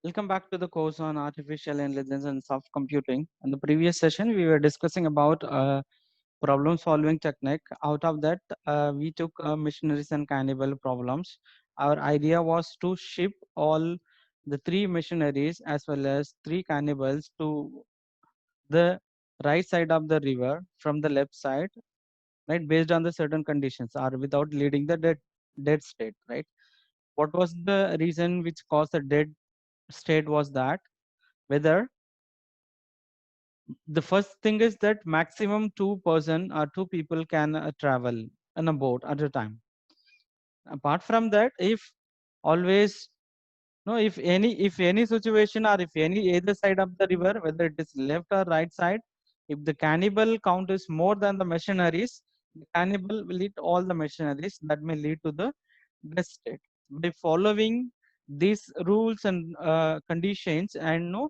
Welcome back to the course on artificial intelligence and soft computing. In the previous session, we were discussing about problem solving technique. Out of that, we took missionaries and cannibal problems. Our idea was to ship all the three missionaries as well as three cannibals to the right side of the river from the left side, right, based on the certain conditions or without leading the dead state, right? What was the reason which caused the dead state was that whether the first thing is that maximum two-person or two people can travel in a boat at a time. Apart from that, if always no, if any situation or if any either side of the river, whether it is left or right side, if the cannibal count is more than the missionaries, the cannibal will eat all the missionaries. That may lead to the death state. By following these rules and conditions, and no,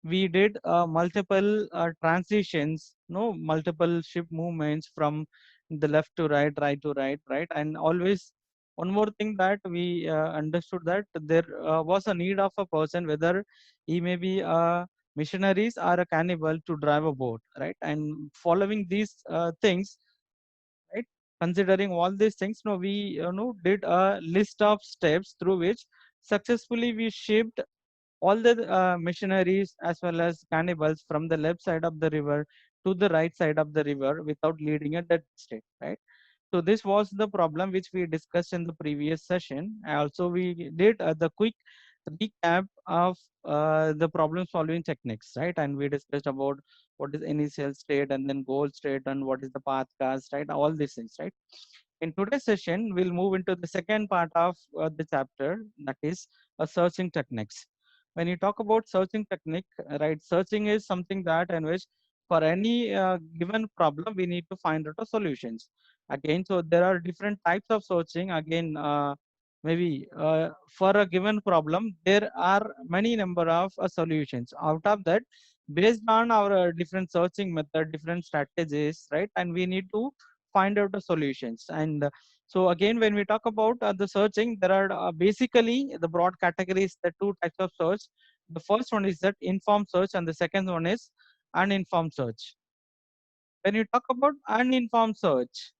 we did multiple transitions, no, multiple ship movements from the left to right, right to right, right, and always one more thing that we understood that there was a need of a person, whether he may be a missionaries or a cannibal, to drive a boat, right? And following these things, right, considering all these things, no, we did a list of steps through which successfully we shipped all the missionaries as well as cannibals from the left side of the river to the right side of the river without leading a dead state, right? So this was the problem which we discussed in the previous session. Also, we did the quick recap of the problem solving techniques, right? And we discussed about what is initial state and then goal state and what is the path cast, right? All these things, right? In today's session, we'll move into the second part of the chapter, that is searching techniques. When you talk about searching technique, right, searching is something that in which for any given problem, we need to find out a solutions. Again, so there are different types of searching. Again, maybe for a given problem, there are many number of solutions. Out of that, based on our different searching method, different strategies, right, and we need to find out the solutions. And so again, when we talk about the searching, there are basically the broad categories, the two types of search. The first one is that informed search, and the second one is uninformed search. When you talk about uninformed search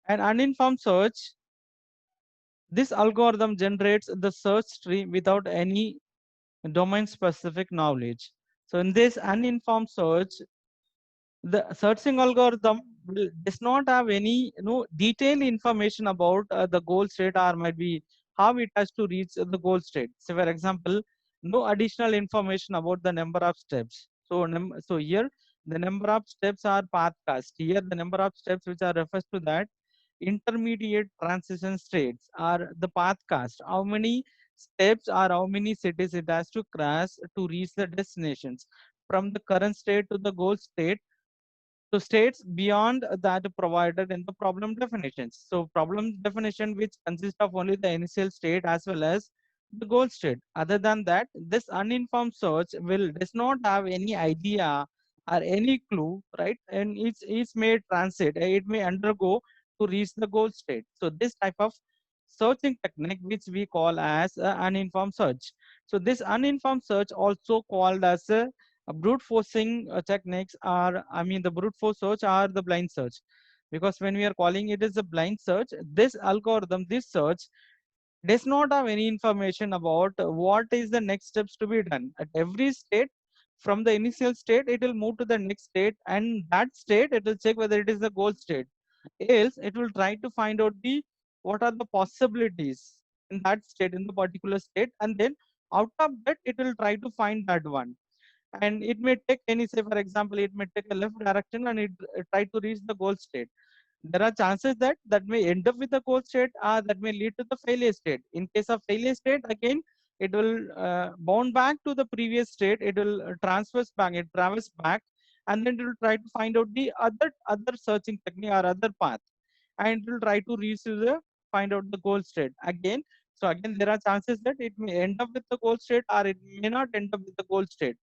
and uninformed search, this algorithm generates the search tree without any domain specific knowledge. So in this uninformed search, the searching algorithm does not have any detailed information about the goal state, or might be how it has to reach the goal state. So for example, no additional information about the number of steps. So so here the number of steps are path cast. Here the number of steps which are refers to that intermediate transition states are the path cast. How many steps or how many cities it has to cross to reach the destinations from the current state to the goal state, to states beyond that provided in the problem definitions. So problem definition which consists of only the initial state as well as the goal state. Other than that, this uninformed search will does not have any idea or any clue, right? And it may transit, it may undergo to reach the goal state. So this type of searching technique which we call as uninformed search. So this uninformed search also called as brute forcing techniques are, I mean, the brute force search or the blind search, because when we are calling it as a blind search, this algorithm, this search does not have any information about what is the next steps to be done at every state. From the initial state, it will move to the next state, and that state it will check whether it is the goal state. Else it will try to find out the what are the possibilities in that state, in the particular state, and then out of that it will try to find that one. And it may take any, say for example, it may take a left direction and it try to reach the goal state. There are chances that that may end up with the goal state, or that may lead to the failure state. In case of failure state, again it will bound back to the previous state, it will transverse back, it travels back, and then it will try to find out the other searching technique or other path, and it will try to reach to the find out the goal state again. So again, there are chances that it may end up with the goal state, or it may not end up with the goal state.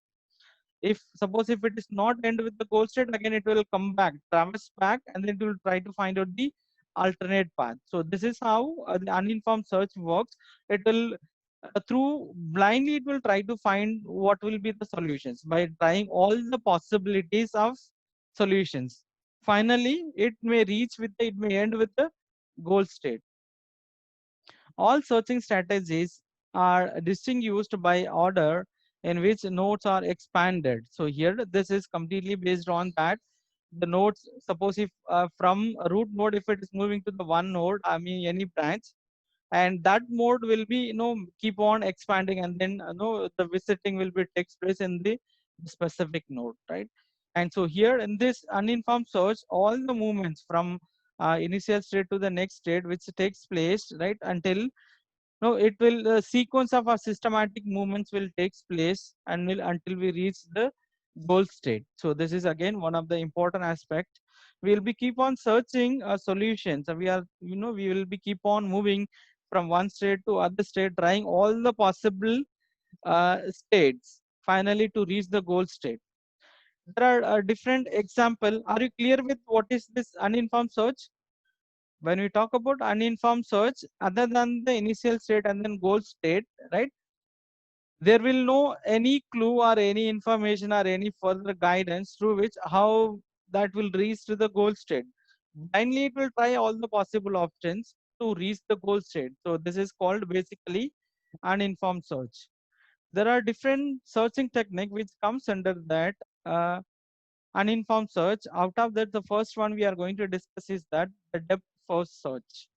If suppose if it is not end with the goal state, again it will come back, traverse back, and then it will try to find out the alternate path. So this is how the uninformed search works. It will through blindly it will try to find what will be the solutions by trying all the possibilities of solutions. Finally, it may end with the goal state. All searching strategies are distinguished by order in which nodes are expanded. So here, this is completely based on that the nodes. Suppose if from a root node, if it is moving to the one node, I mean any branch, and that mode will be keep on expanding, and then the visiting will be takes place in the specific node, right? And so here in this uninformed search, all the movements from initial state to the next state which takes place, right, until no, it will sequence of our systematic movements will takes place and will until we reach the goal state. So this is again one of the important aspect. We will be keep on searching solutions. We are we will be keep on moving from one state to other state, trying all the possible states finally to reach the goal state. There are different example. Are you clear with what is this uninformed search? When we talk about uninformed search, other than the initial state and then goal state, right, there will no any clue or any information or any further guidance through which how that will reach to the goal state. Blindly it will try all the possible options to reach the goal state. So this is called basically uninformed search. There are different searching technique which comes under that uninformed search. Out of that, the first one we are going to discuss is that the depth first search.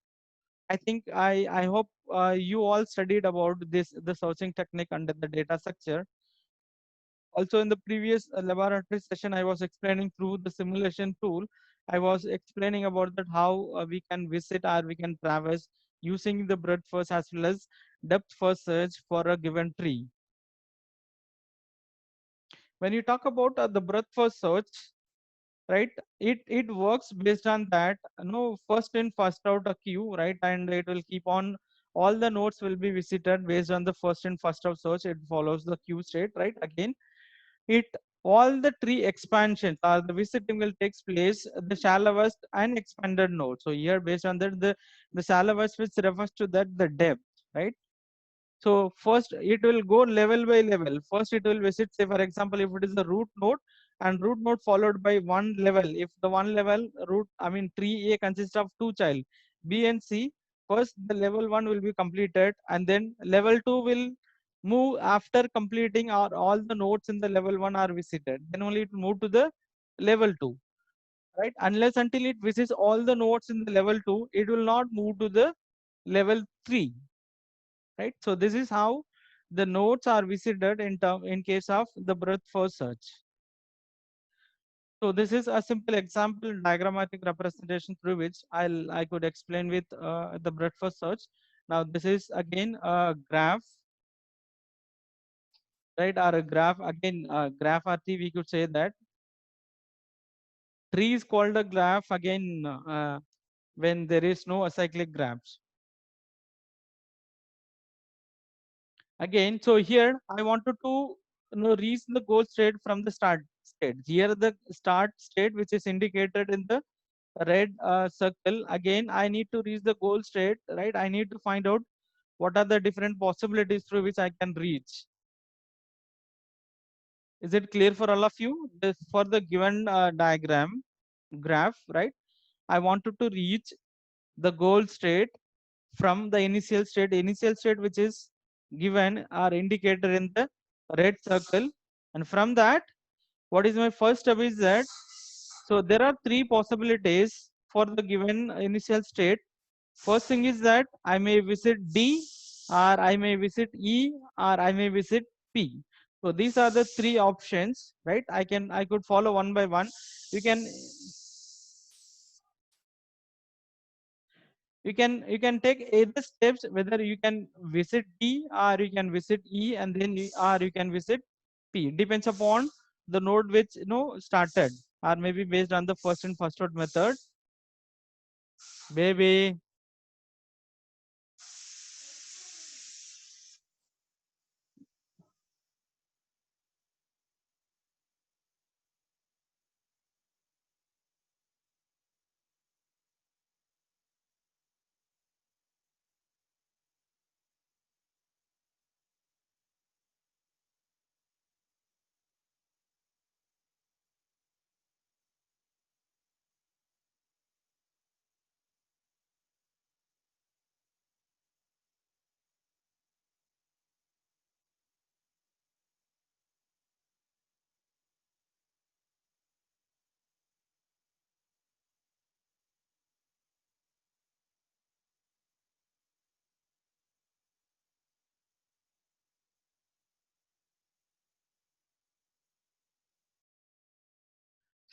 I think I hope you all studied about this the searching technique under the data structure. Also, in the previous laboratory session, I was explaining through the simulation tool. I was explaining about that how we can visit or we can traverse using the breadth first as well as depth first search for a given tree. When you talk about the breadth first search, right, it works based on that first in first out a queue, right, and it will keep on all the nodes will be visited based on the first in first out search. It follows the queue state, right? Again, it all the tree expansions or the visiting will takes place the shallowest and expanded node. So here based on that the shallowest, which refers to that the depth, right? So first it will go level by level. First it will visit, say for example, if it is the root node and root node followed by one level. If the one level root, I mean tree A consists of two child, B and C. First the level one will be completed and then level two will move after completing or all the nodes in the level one are visited. Then only it will move to the level two, right? Unless until it visits all the nodes in the level two, it will not move to the level three, right? So this is how the nodes are visited in case of the breadth first search. So this is a simple example diagrammatic representation through which I could explain with the breadth first search. Now this is again a graph, right, or a graph. Again graph RT, we could say that tree is called a graph again when there is no acyclic graphs. Again, so here I wanted to reach the goal state from the start state. Here the start state which is indicated in the red circle. Again, I need to reach the goal state, right? I need to find out what are the different possibilities through which I can reach. Is it clear for all of you? This for the given diagram graph, right? I wanted to reach the goal state from the initial state which is given or indicated in the red circle, and from that what is my first step is that, so there are three possibilities for the given initial state. First thing is that I may visit D, or I may visit E, or I may visit P. So these are the three options, right? I could follow one by one. You can take either steps, whether you can visit D or you can visit E, and then or you can visit P. Depends upon the node which started, or maybe based on the first in first out method. Maybe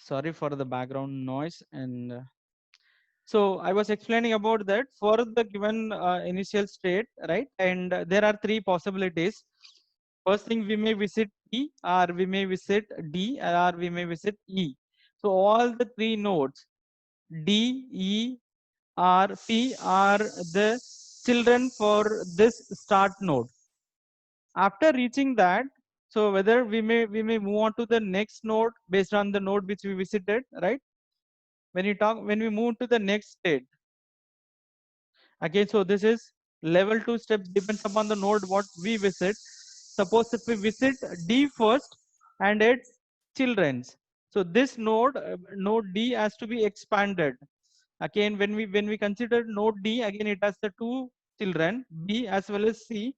Sorry for the background noise. And so I was explaining about that for the given initial state, right? And there are three possibilities. First thing, we may visit E, or we may visit D, or we may visit E. So all the three nodes D, E, or P are the children for this start node. After reaching that, so whether we may move on to the next node based on the node which we visited, right? When we move to the next state, again, so this is level 2 steps depends upon the node what we visit. Suppose if we visit D first and its children's, so this node D has to be expanded. Again, when we consider node D, again it has the two children B as well as C.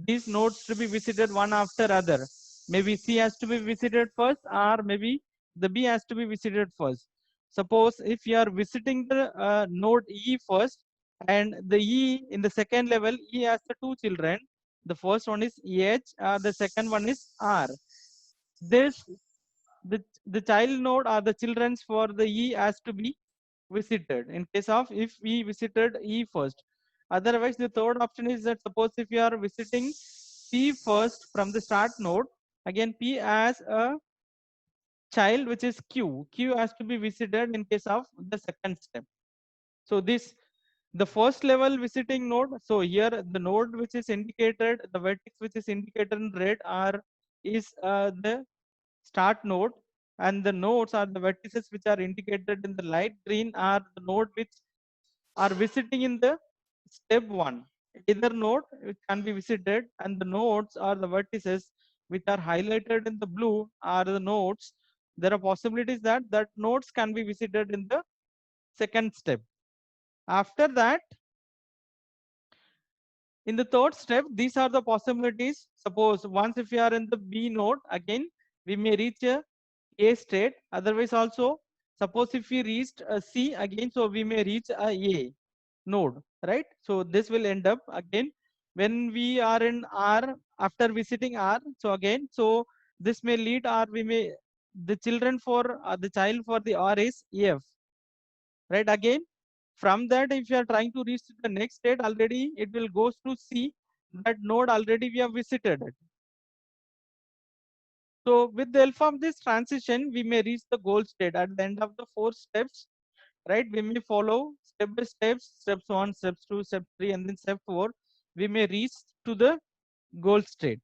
These nodes to be visited one after other. Maybe C has to be visited first, or maybe the B has to be visited first. Suppose if you are visiting the node E first, and the E in the second level, E has the two children. The first one is H, the second one is R. This the child node or the children's for the E has to be visited in case of if we visited E first. Otherwise, the third option is that suppose if you are visiting P first from the start node, again P as a child which is Q has to be visited in case of the second step. So this the first level visiting node. So here the node which is indicated, the vertex which is indicated in red are is the start node, and the nodes are the vertices which are indicated in the light green are the node which are visiting in the step 1. Either node which can be visited, and the nodes are the vertices which are highlighted in the blue are the nodes. There are possibilities that nodes can be visited in the second step. After that, in the third step, these are the possibilities. Suppose once if you are in the B node, again we may reach a state. Otherwise also, suppose if we reached a C again, so we may reach a node, right? So this will end up again when we are in R after visiting R. So again, so this may lead, or we may the children for the child for the R is F, right? Again, from that, if you are trying to reach the next state, already it will goes to C. That node already we have visited it. So with the help of this transition, we may reach the goal state at the end of the 4 steps, right? We may follow step by steps 1, steps 2, step 3, and then step 4. We may reach to the goal state.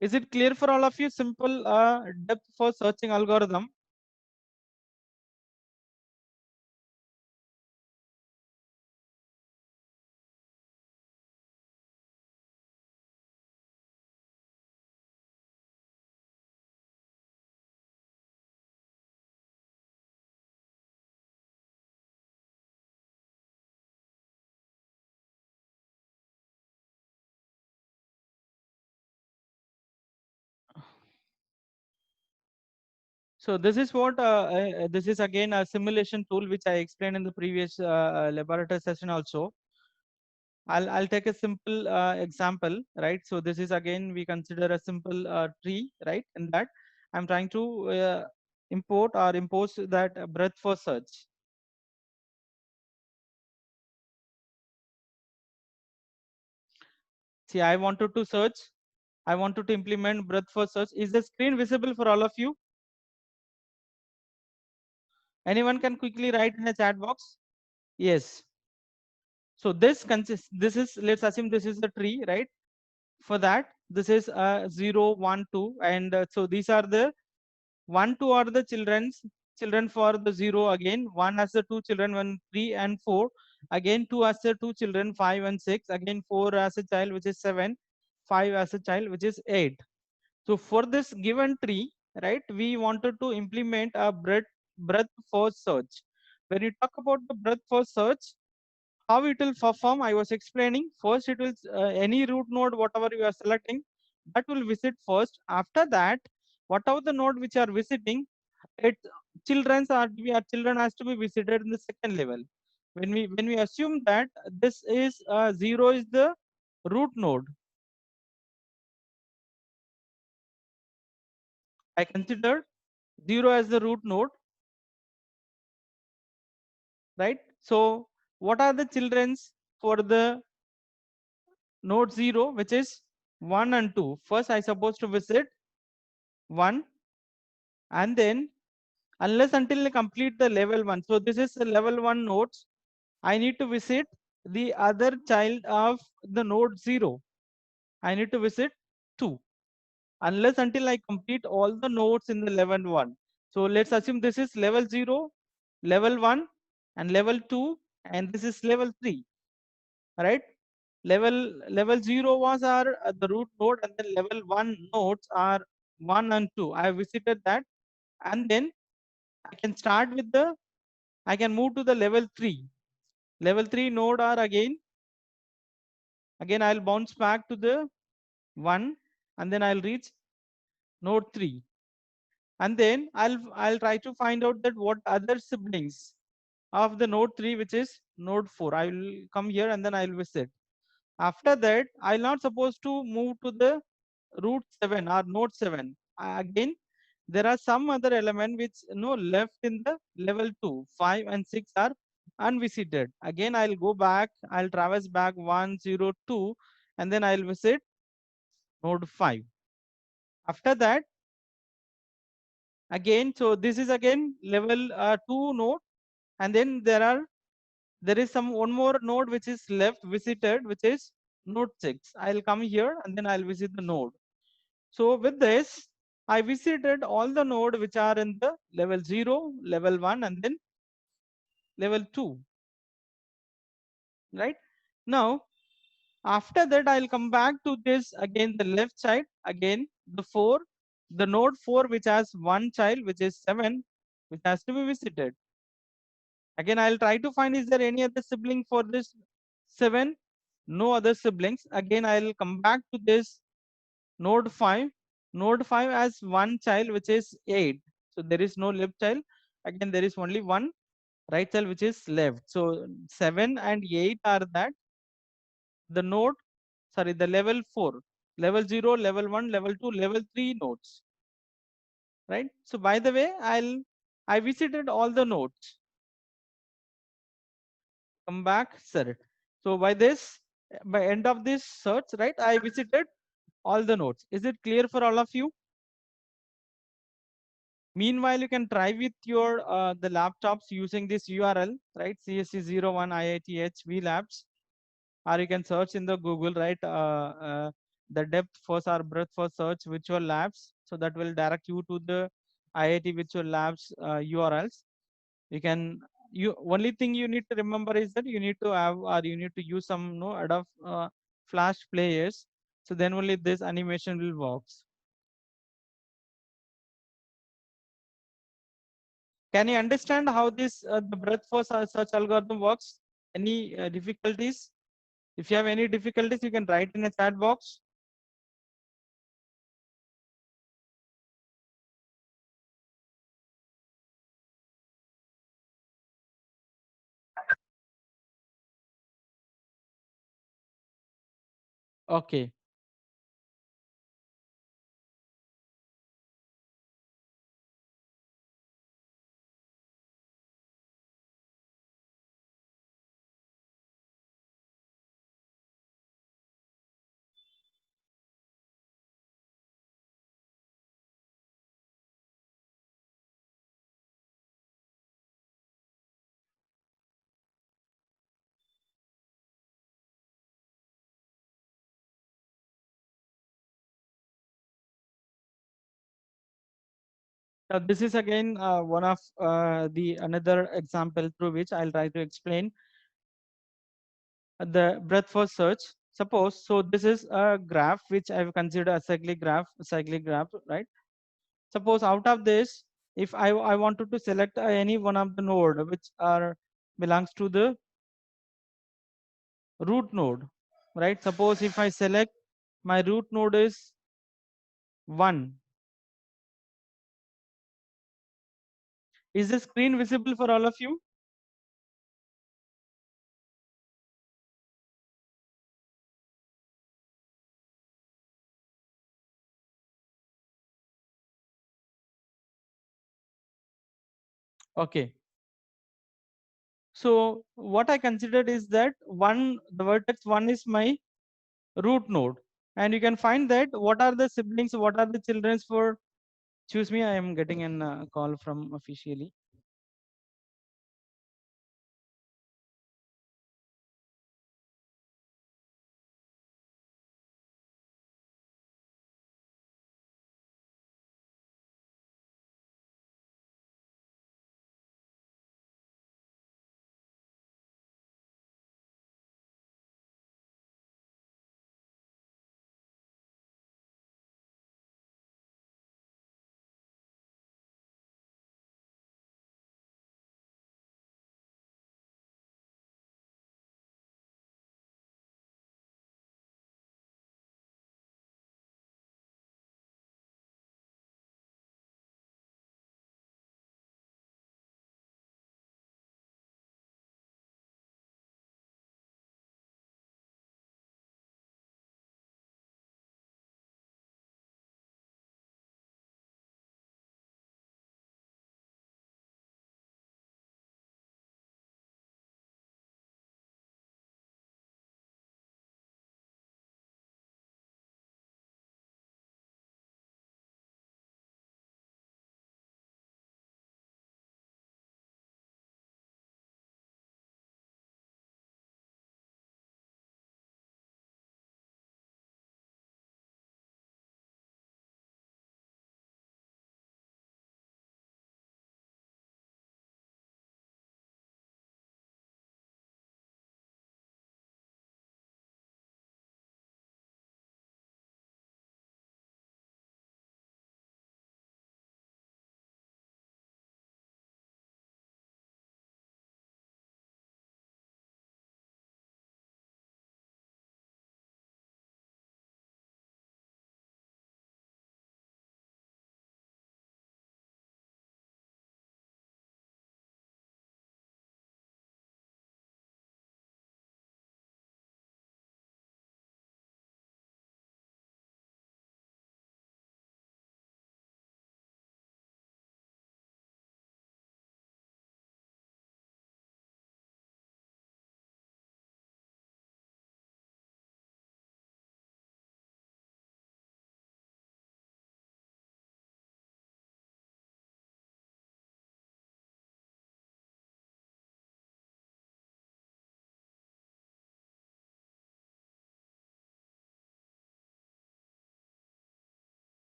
Is it clear for all of you? Simple depth for searching algorithm. So this is what this is again a simulation tool which I explained in the previous laboratory session also. I'll take a simple example, right? So this is again we consider a simple tree, right? In that I'm trying to import or impose that breadth for search. See, I wanted to search. I wanted to implement breadth for search. Is the screen visible for all of you? Anyone can quickly write in the chat box. Yes. So this consists. This is, let's assume this is the tree, right? For that, this is 0, 1, 2, and so these are the 1, 2 are the children for the 0 again. 1 has the 2 children, 1, 3, and 4. Again, 2 has the 2 children, 5 and 6. Again, 4 as a child, which is 7. 5 as a child, which is 8. So for this given tree, right, we wanted to implement a breadth first search. When you talk about the breadth first search, how it will perform, I was explaining. First, it will any root node, whatever you are selecting, that will visit first. After that, whatever the node which are visiting, it children has to be visited in the second level. When we assume that this is 0 is the root node, I considered 0 as the root node, right? So what are the children's for the node 0, which is 1 and 2? First, I supposed to visit 1, and then unless until I complete the level 1. So this is the level 1 nodes. I need to visit the other child of the node 0. I need to visit 2. Unless until I complete all the nodes in the level 1. So let's assume this is level 0, level 1, and level 2, and this is level 3, right? Level 0 was our the root node, and then level 1 nodes are 1 and 2. I visited that, and then I can start with the, I can move to the level 3. Level 3 node are again I'll bounce back to the 1, and then I'll reach node 3. And then I'll try to find out that what other siblings of the node 3, which is node 4. I will come here and then I'll visit. After that, I'll not supposed to move to the root 7 or node 7. Again, there are some other element which left in the level 2. 5 and 6 are unvisited. Again, I'll go back, I'll traverse back 1, 0, 2, and then I'll visit node 5. After that, again, so this is again level 2 node, and then there is some one more node which is left visited, which is node 6. I'll come here and then I'll visit the node. So with this, I visited all the node which are in the level 0, level 1, and then level 2, right? Now, after that, I'll come back to this again, the left side, again, the 4, the node 4, which has one child, which is 7, which has to be visited. Again, I'll try to find, is there any other sibling for this 7? No other siblings. Again, I'll come back to this node 5. Node 5 has one child, which is 8. So there is no left child. Again, there is only one right child, which is left. So 7 and 8 are that the node, sorry, the level 4, level 0, level 1, level 2, level 3 nodes, right? So by the way, I visited all the nodes. Come back, sir. So by this, by end of this search, right, I visited all the nodes. Is it clear for all of you? Meanwhile, you can try with your the laptops using this URL, right? CSC01 IITH VLabs, or you can search in the Google, right? The depth first or breadth first search virtual labs. So that will direct you to the IIT virtual labs URLs. You can, you only thing you need to remember is that you need to have, or you need to use some Adobe Flash players. So then only this animation will work. Can you understand how this the breadth first search algorithm works? Any difficulties? If you have any difficulties, you can write in a chat box. Okay. Now this is again one of the another example through which I'll try to explain the breadth first search. Suppose, so this is a graph which I've considered a cyclic graph, right? Suppose out of this, if I wanted to select any one of the node which are belongs to the root node, right? Suppose if I select my root node is 1. Is the screen visible for all of you? Okay. So what I considered is that the vertex 1 is my root node, and you can find that what are the siblings, what are the childrens for. Choose me. I am getting an call from officially.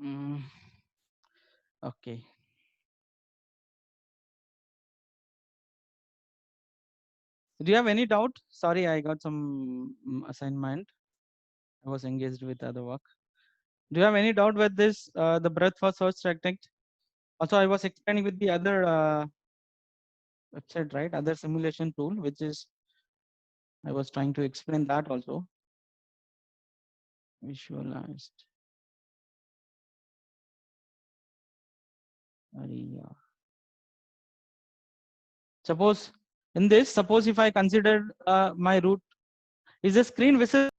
Mm, okay. Do you have any doubt? Sorry, I got some assignment. I was engaged with other work. Do you have any doubt with this, the breadth first search technique? Also, I was explaining with the other website, right? Other simulation tool, which is, I was trying to explain that also. Visualized. Yeah. Suppose in this, suppose if I consider my root, is the screen visible?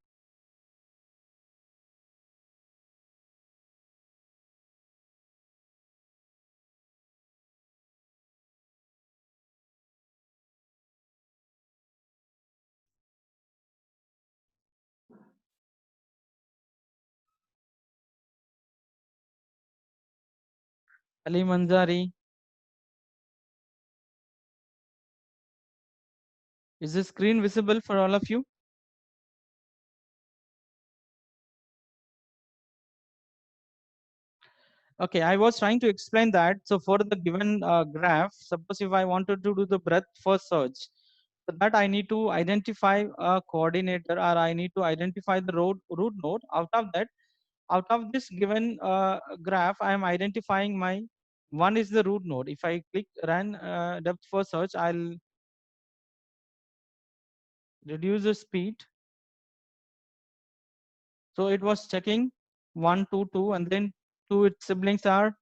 Ali Manzari, is the screen visible for all of you? Okay, I was trying to explain that. So for the given graph, suppose if I wanted to do the breadth first search, for that I need to identify a coordinator, or I need to identify the root node. Out of this given graph, I am identifying my one is the root node. If I click run depth first search, I'll reduce the speed. So it was checking 1, 2, 2, and then two its siblings are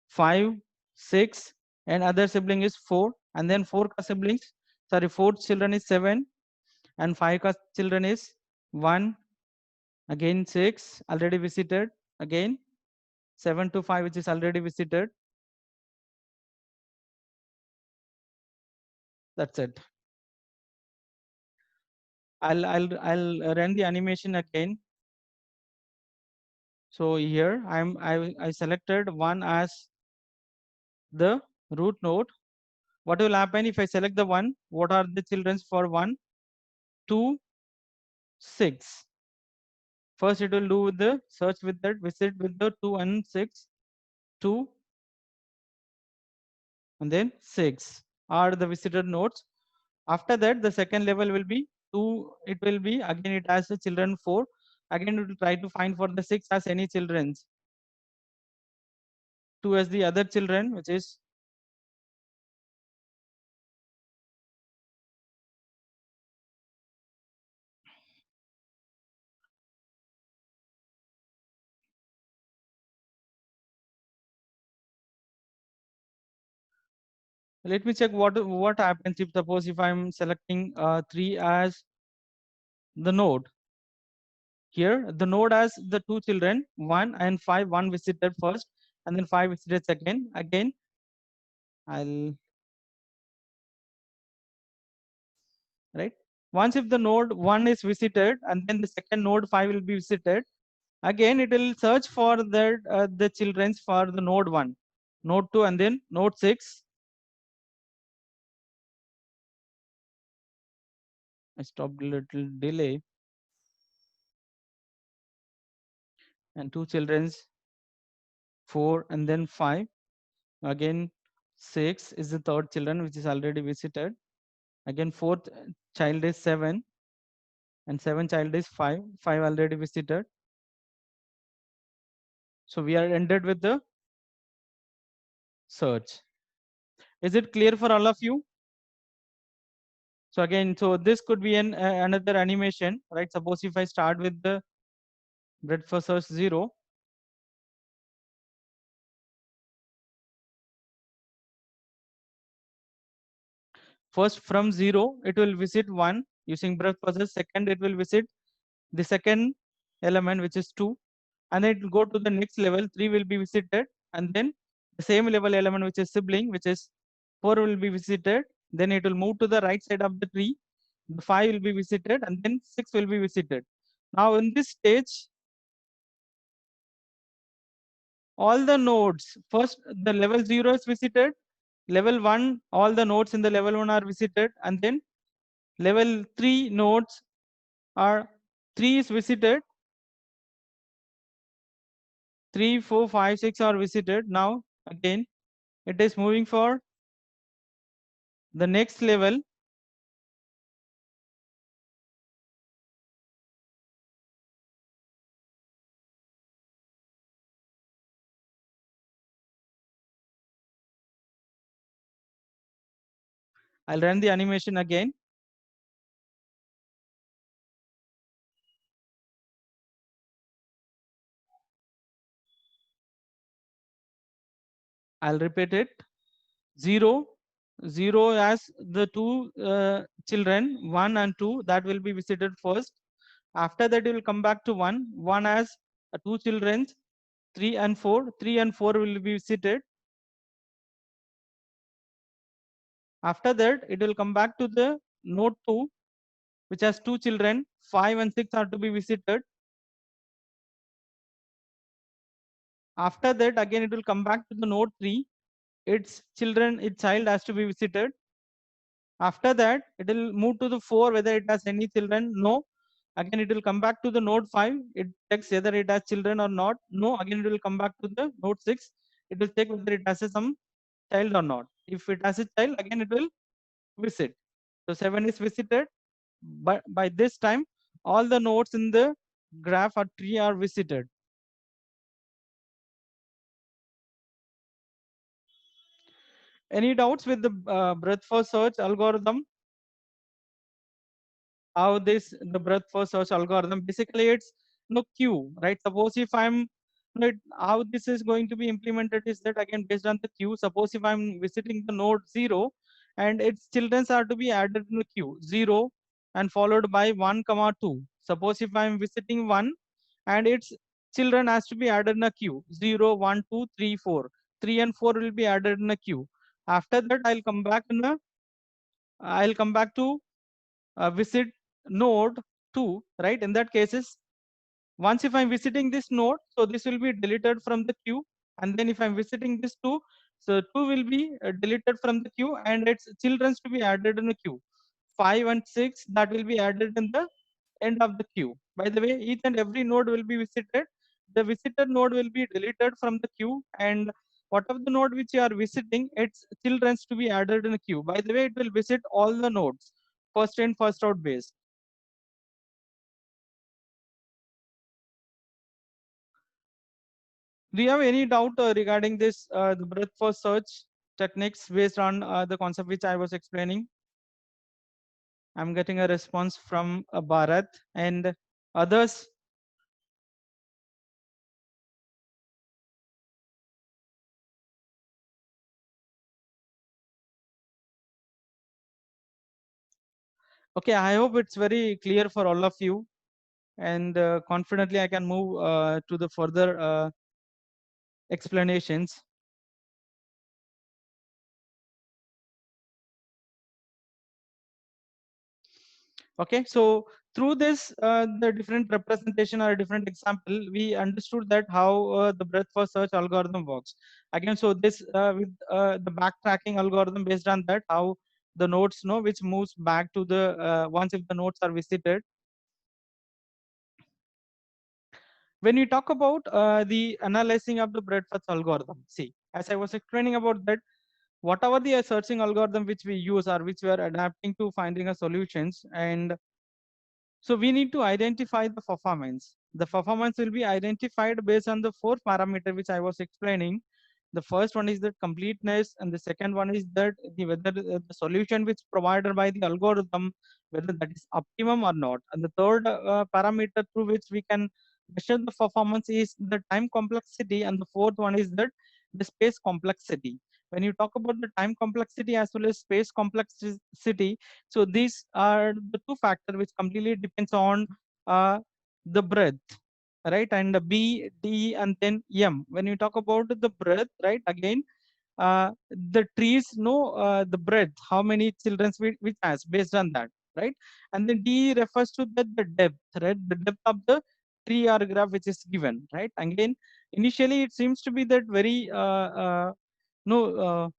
5, 6, and other sibling is 4, and then siblings, sorry, fourth children is 7, and children is 1, again 6, already visited, again 7 to 5, which is already visited. That's it. I'll run the animation again. So here I selected 1 as the root node. What will happen if I select the 1? What are the children for 1? 2, 6. First, it will do the search with that visit with the 2 and 6, 2 and then 6 are the visited nodes. After that, the second level will be 2. It will be again, it has the children 4. Again, it will try to find for the 6 as any children's. 2 as the other children, which is let me check what happens if suppose if I'm selecting 3 as the node. Here the node has the two children 1 and 5. 1 visited first and then 5 visited second. Again I'll right. Once if the node 1 is visited and then the second node 5 will be visited, again it will search for the children's for the node 1, node 2, and then node 6. I stopped a little delay, and two children's 4 and then 5. Again 6 is the third children which is already visited. Again fourth child is 7 and 7 child is 5. 5 already visited. So we are ended with the search. Is it clear for all of you? So again, so this could be another animation, right? Suppose if I start with the breadth first search 0, first from 0 it will visit 1 using breadth first search. Second it will visit the second element, which is 2, and then it will go to the next level. 3 will be visited, and then the same level element, which is sibling, which is 4, will be visited. Then it will move to the right side of the tree. The 5 will be visited, and then 6 will be visited. Now in this stage, all the nodes, first the level 0 is visited, level 1, all the nodes in the level 1 are visited, and then level 3 nodes are 3 is visited, 3, 4, 5, 6 are visited. Now again it is moving for the next level. I'll run the animation again. I'll repeat it. 0, 0 as the two children, 1 and 2, that will be visited first. After that, it will come back to 1, 1 as two children, 3 and 4, 3 and 4 will be visited. After that, it will come back to the node 2, which has two children, 5 and 6 are to be visited. After that, again, it will come back to the node 3, its children, its child has to be visited. After that, it will move to the 4, whether it has any children, no. Again, it will come back to the node 5. It checks whether it has children or not. No. Again, it will come back to the node 6. It will check whether it has some child or not. If it has a child, again, it will visit. So 7 is visited. But by this time, all the nodes in the graph or tree are visited. Any doubts with the breadth first search algorithm? How this the breadth first search algorithm, basically it's no queue, right? Suppose if I'm how this is going to be implemented is that again based on the queue. Suppose if I'm visiting the node 0 and its children are to be added in the queue 0 and followed by 1 comma 2. Suppose if I'm visiting 1 and its children has to be added in a queue 0, 1, 2, 3, 4. 3 and 4 will be added in a queue. After that I'll come back to visit node 2, right? In that cases, once if I'm visiting this node, so this will be deleted from the queue. And then if I'm visiting this 2, so 2 will be deleted from the queue and its children's to be added in the queue. 5 and 6 that will be added in the end of the queue. By the way, each and every node will be visited. The visited node will be deleted from the queue, and whatever the node which you are visiting, its children's to be added in the queue. By the way, it will visit all the nodes, first in, first out based. Do you have any doubt regarding this the breadth first search techniques based on the concept which I was explaining? I'm getting a response from Bharat and others. Okay, I hope it's very clear for all of you, and confidently I can move to the further explanations. Okay, so through this the different representation or a different example, we understood that how the breadth first search algorithm works. Again, so this with the backtracking algorithm, based on that how the nodes know which moves back to the once if the nodes are visited. When we talk about the analyzing of the breadth first algorithm, see, as I was explaining about that, whatever the searching algorithm which we use or which we are adapting to finding a solutions, and so we need to identify the performance. The performance will be identified based on the 4 parameter which I was explaining. The first one is the completeness, and the second one is that whether the solution which provided by the algorithm, whether that is optimum or not. And the third parameter through which we can measure the performance is the time complexity, and the fourth one is that the space complexity. When you talk about the time complexity as well as space complexity, so these are the two factors which completely depends on the breadth, right? And the B, D, and then M. When you talk about the breadth, right? Again, the trees know the breadth, how many children which has based on that, right? And then D refers to the depth, right? The depth of the tree or graph which is given, right? Again, initially it seems to be that very no.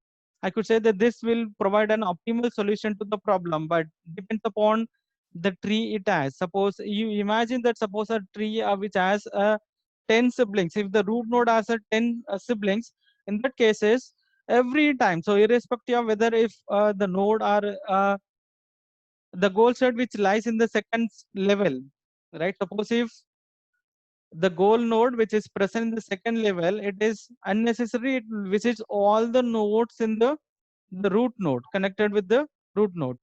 I could say that this will provide an optimal solution to the problem, but depends upon the tree it has. Suppose you imagine that suppose a tree which has a 10 siblings, if the root node has a 10 siblings, in that cases, every time, so irrespective of whether if the node are the goal set which lies in the second level, right? Suppose if the goal node which is present in the second level, it is unnecessary, it visits all the nodes in the root node, connected with the root node.